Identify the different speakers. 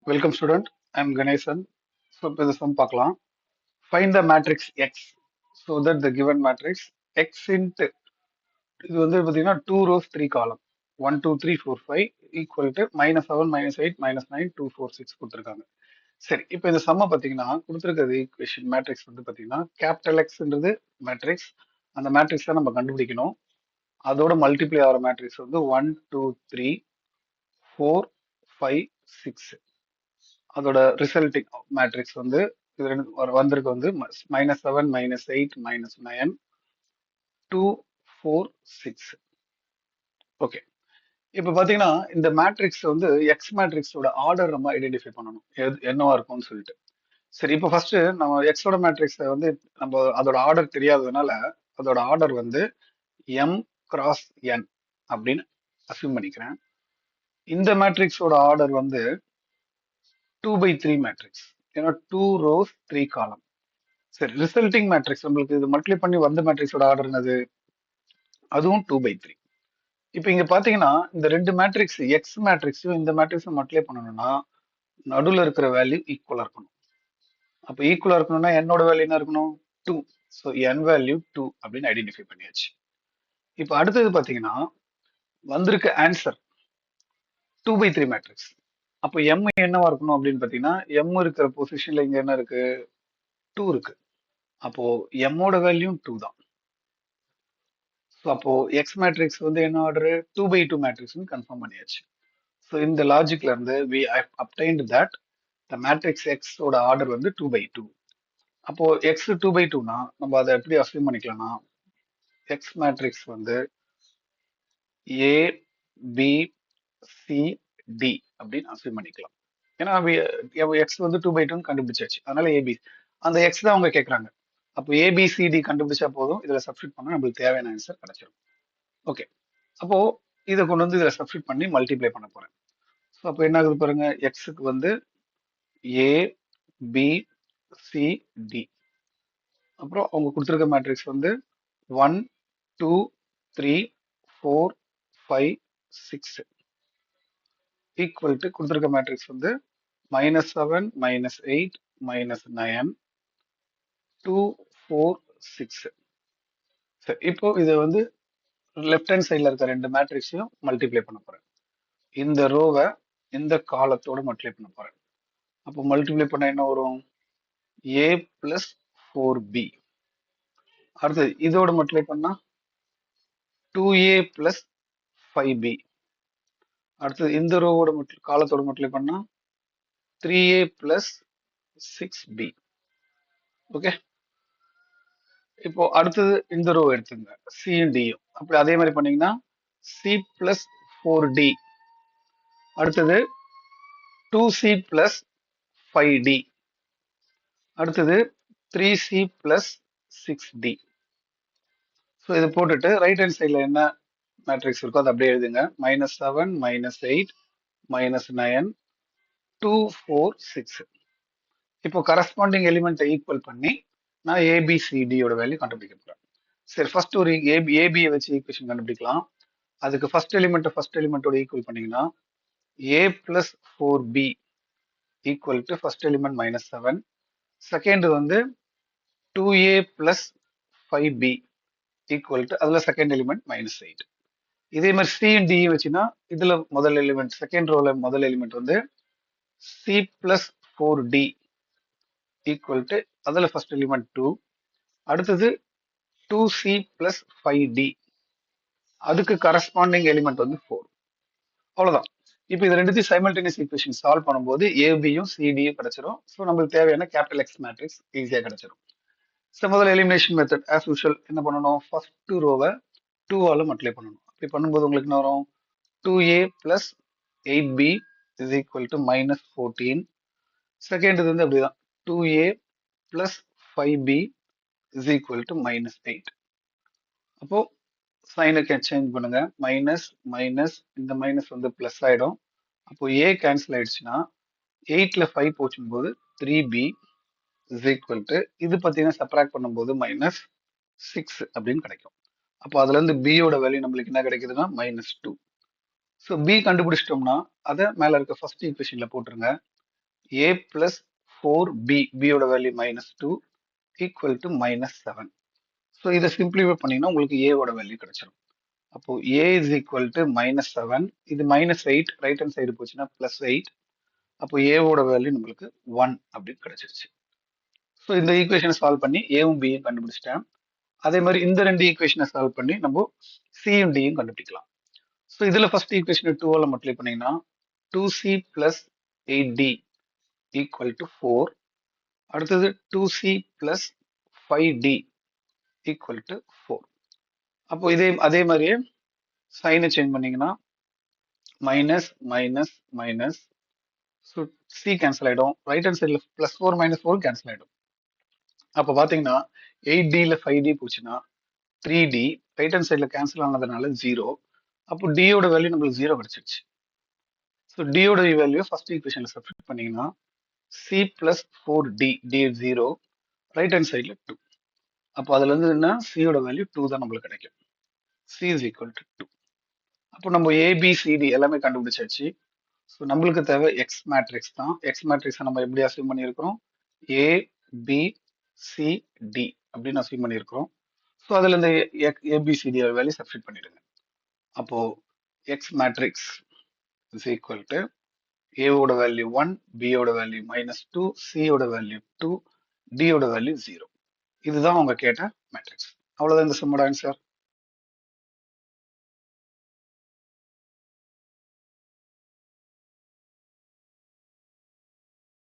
Speaker 1: Welcome student, I am Ganesan. So இப்போ இந்த sum பார்க்கலாம். Find the matrix X so that the given matrix X into இது வந்து பார்த்தீங்கன்னா 2 rows 3 column 1 2 3 4 5 equal to -7 -8 -9 2 4 6 கொடுத்துருக்காங்க. சரி இப்போ இந்த சம்ம பார்த்தீங்கன்னா கொடுத்துருக்கிறது ஈக்குவேஷன் மேட்ரிக்ஸ் வந்து பார்த்தீங்கன்னா கேபிட்டல் எக்ஸ்ன்றது மேட்ரிக்ஸ். அந்த மேட்ரிக்ஸ் தான் நம்ம கண்டுபிடிக்கணும். அதோட மல்டிப்ளை ஆகிற மேட்ரிக்ஸ் வந்து 1 2 3 4 5 6. அதோட ரிசல்டிங் மேட்ரிக்ஸ் வந்து இது வந்திருக்கு வந்து -7 -8 -9 2 4 6. ஓகே, இப்போ பாத்தீங்கன்னா இந்த மேட்ரிக்ஸ் வந்து எக்ஸ் மேட்ரிக்ஸோட ஆர்டர் நம்ம ஐடென்டிஃபை பண்ணணும் என்னவா இருக்கும்னு சொல்லிட்டு. சரி, இப்போ ஃபர்ஸ்ட் நம்ம எக்ஸோட மேட்ரிக்ஸை வந்து நம்ம அதோட ஆர்டர் தெரியாததுனால அதோட ஆர்டர் வந்து m கிராஸ் n அப்படின்னு அசியூம் பண்ணிக்கிறேன். இந்த மேட்ரிக்ஸோட ஆர்டர் வந்து 2/3 மேட்ரிக்ஸ், ஏன்னா 2 rows 3 column. சரி, ரிசல்டிங் மேட்ரிக்ஸ் நம்மளுக்கு இது மல்டிப்ளை பண்ணி வந்த மேட்ரிக்ஸோட ஆர்டர் என்னது, அதுவும் 2/3. இப்போ இங்க பாத்தீங்கன்னா இந்த ரெண்டு மேட்ரிக்ஸ் எக்ஸ் மேட்ரிக்ஸும் இந்த மேட்ரிக்ஸும் மல்டிப்ளை பண்ணணும்னா நடுவில் இருக்கிற வேல்யூ ஈக்குவலா இருக்கணும். அப்போ ஈக்குவலா இருக்கணும்னா என்னோட வேல்யூ என்ன இருக்கணும், 2. ஸோ என் வேல்யூ 2 அப்படின்னு ஐடென்டிஃபை பண்ணியாச்சு. இப்போ அடுத்தது பாத்தீங்கன்னா வந்திருக்க ஆன்சர் 2/3 மேட்ரிக்ஸ். அப்போ எம் என்னவா இருக்கணும் அப்படின்னு பாத்தீங்கன்னா எம் இருக்கிற பொசிஷன்ல இங்க என்ன இருக்கு, 2 இருக்கு. அப்போ எம்மோட வேல்யூ 2 தான். ஸோ அப்போ எக்ஸ் மேட்ரிக்ஸ் வந்து என்ன ஆர்டர் 2/2 மேட்ரிக்ஸ்னு கன்ஃபார்ம் பண்ணியாச்சு. ஸோ இந்த லாஜிக்ல இருந்து we have obtained that the matrix X ஓட ஆர்டர் வந்து 2/2. அப்போ X 2/2னா நம்ம அதை எப்படி அசியூம் பண்ணிக்கலாம்னா எக்ஸ் மேட்ரிக்ஸ் வந்து A B C D அப்படின்னு அசியூம் பண்ணிக்கலாம். ஏன்னா எக்ஸ் வந்து 2/2 கண்டுபிடிச்சாச்சு, அதனால ஏபி அந்த எக்ஸ் தான் அவங்க கேட்கறாங்க. அப்போ ஏபிசிடி கண்டுபிடிச்சா போதும், இதுல சப்ஸ்டிட் பண்ணா நம்மளுக்கு தேவையான ஆன்சர் கிடைச்சிடும். ஓகே, அப்போ இதை கொண்டு வந்து இதுல சப்ஸ்டிட் பண்ணி மல்டிப்ளை பண்ண போறேன். ஸோ அப்போ என்ன ஆகுது பாருங்க, எக்ஸுக்கு வந்து ஏ பி சி டி, அப்புறம் அவங்க கொடுத்துருக்க மேட்ரிக்ஸ் வந்து 1 2 3 4 5 6 ஈக்குவல் டு கொடுத்துருக்க மேட்ரிக்ஸ் வந்து -7 -8 -9 2 4 6. சரி, இப்போ இதை வந்து லெஃப்ட் ஹேண்ட் சைட்ல இருக்க ரெண்டு மேட்ரிக்ஸையும் மல்டிப்ளை பண்ண போறேன். இந்த ரோவை இந்த காலத்தோட மல்டிப்ளை பண்ண போறேன். அப்போ மல்டிப்ளை பண்ண என்ன வரும், a plus 4b. அடுத்தது இதோட மல்டிப்ளை பண்ணா 2a plus 5b. அடுத்தது இந்த ரோவோட காலத்தோட மல்டிப்ளை பண்ணா 3a plus 6b. ஓகே, இப்போ அடுத்தது இந்த ரோ எடுத்துங்க c d. அப்படி அதே மாதிரி பண்ணீங்கன்னா c plus 4d. அடுத்தது 2c plus 5d. அடுத்தது 3c plus 6d. ஸோ இதை போட்டுட்டு ரைட் ஹேண்ட் சைட்ல என்ன மேட்ரிக்ஸ் இருக்கோ அதை அப்படியே எழுதுங்க. -7 -8 -9 2 4 6. இப்போ கரஸ்பாண்டிங் எலிமெண்ட் ஈக்குவல் பண்ணி நான் ஏபிசிடியோட வேல்யூ கண்டுபிடிக்க போறேன். சரி, ஃபர்ஸ்ட் ஒரு ஏபியை வச்சு ஈக்குவேஷன் கண்டுபிடிக்கலாம். அதுக்கு ஃபர்ஸ்ட் எலிமெண்டோட ஈக்குவல் பண்ணீங்கன்னா a plus 4b equal to first element -7. Second வந்து 2a plus 5b equal to அதுல செகண்ட் எலிமெண்ட் -8. இதே மாதிரி சி அண்ட் டி வச்சுன்னா இதுல முதல் எலிமெண்ட் செகண்ட் ரோல முதல் எலிமெண்ட் வந்து C plus 4d equal to அதுல ஃபர்ஸ்ட் எலிமெண்ட் 2. அடுத்தது 2c பிளஸ் 5d, அதுக்கு கரஸ்பாண்டிங் எலிமெண்ட் வந்து 4. அவ்வளவுதான். இப்போ இது ரெண்டுத்தையும் சைமல்டேனியஸ் ஈக்குவேஷன் சால்வ் பண்ணும்போது ஏபியும் சிடியும் கிடைச்சிரும். ஸோ நம்மளுக்கு தேவையான கேபிட்டல் எக்ஸ் மேட்ரிக்ஸ் ஈஸியா கிடைச்சிரும். ஸோ முதல்ல எலிமினேஷன் மெத்தட் ஆஸ் யூஷுவல் என்ன பண்ணணும், ஃபர்ஸ்ட் ரோவை 2ஆல மல்டிப்ளை பண்ணணும். அப்படி பண்ணும்போது உங்களுக்கு என்ன வரும், 2a plus 8b is equal to -14. Second இது வந்து அப்படிதான் 2a plus 5b is equal to -8. அப்போ சைனுக்கு சேஞ்ச் பண்ணுங்க, மைனஸ் மைனஸ் இந்த மைனஸ் வந்து பிளஸ் ஆயிடும். அப்போ a கேன்சல் ஆயிடுச்சுன்னா 8ல 5 போச்சும் போது 3b is equal to இது பார்த்தீங்கன்னா சப்ராக்ட் பண்ணும்போது -6 அப்படின்னு கிடைக்கும். அப்போ அதுல இருந்து b யோட வேல்யூ நம்மளுக்கு என்ன கிடைக்குதுன்னா -2. ஸோ பி கண்டுபிடிச்சிட்டோம்னா அதை மேல இருக்க ஃபர்ஸ்ட் ஈக்குவேஷன்ல போட்டுருங்க. A plus 4B, B ஓட வேல்யூ -2 equal to -7. ஸோ இதை சிம்பிளிஃபை பண்ணீங்கன்னா உங்களுக்கு A ஓட வேல்யூ கிடைச்சிடும். அப்போ A is equal to -7, இது -8, ரைட் ஹேண்ட் சைடு போச்சுன்னா +8. அப்போ A ஓட வேல்யூ நம்மளுக்கு 1 அப்படின்னு கிடைச்சிருச்சு. ஸோ இந்த ஈக்குவேஷனை சால்வ் பண்ணி ஏவும் பியும் கண்டுபிடிச்சிட்டேன். அதே மாதிரி இந்த ரெண்டு ஈக்குவேஷனை சால்வ் பண்ணி நம்ம சியும் டியும் கண்டுபிடிக்கலாம். ஸோ இதுல ஃபர்ஸ்ட் ஈக்குவேஷன் 2ஆல மல்டிப்ளை பண்ணீங்கன்னா 2C plus 8D equal to 4. அடுத்தது 2C plus 5D equal to 4. அப்போ அதே மாதிரியே சைனை சேஞ்ச் பண்ணீங்கன்னா minus minus minus. So C cancel ஆயிடும், ரைட் ஹேண்ட் சைடில் +4 -4 கேன்சல் ஆயிடும். அப்போ பார்த்தீங்கன்னா 8Dல 5D போச்சுன்னா 3D, ரைட் ஹேண்ட் சைடில் கேன்சல் ஆனதுனால 0. அப்போ டியோட வேல்யூ நம்மளுக்கு 0 கிடைச்சிருச்சு. ஸோ டியோட வேல்யூ ஃபர்ஸ்ட் ஈக்குவேஷன்ல சப்ஸ்டிட் பண்ணீங்கன்னா C plus 4D, D 0, right hand சைடில் 2. அப்போ அதுல இருந்து என்ன, சியோட வேல்யூ 2 தான் நம்மளுக்கு கிடைக்கும். C is equal to 2. அப்போ நம்ம ABCD எல்லாமே கண்டுபிடிச்சாச்சு. ஸோ நம்மளுக்கு தேவை எக்ஸ் மேட்ரிக்ஸ் தான். எக்ஸ் மேட்ரிக்ஸை நம்ம எப்படி அசியூம் பண்ணியிருக்கிறோம், ABCD அப்படின்னு அசியூம் பண்ணியிருக்கிறோம். ஸோ அதுல இந்த ABCD வேல்யூ சப்ஸ்டிட் பண்ணிடுங்க. அப்போ X matrix is equal to A ஓட வேல்யூ 1, B ஓட வேல்யூ -2, C ஓட வேல்யூ 2, D ஓட வேல்யூ 0. இதுதான் அவங்க கேட்ட மேட்ரிக்ஸ். அவ்வளவுதான் இந்த சம்மோட ஆன்சர்.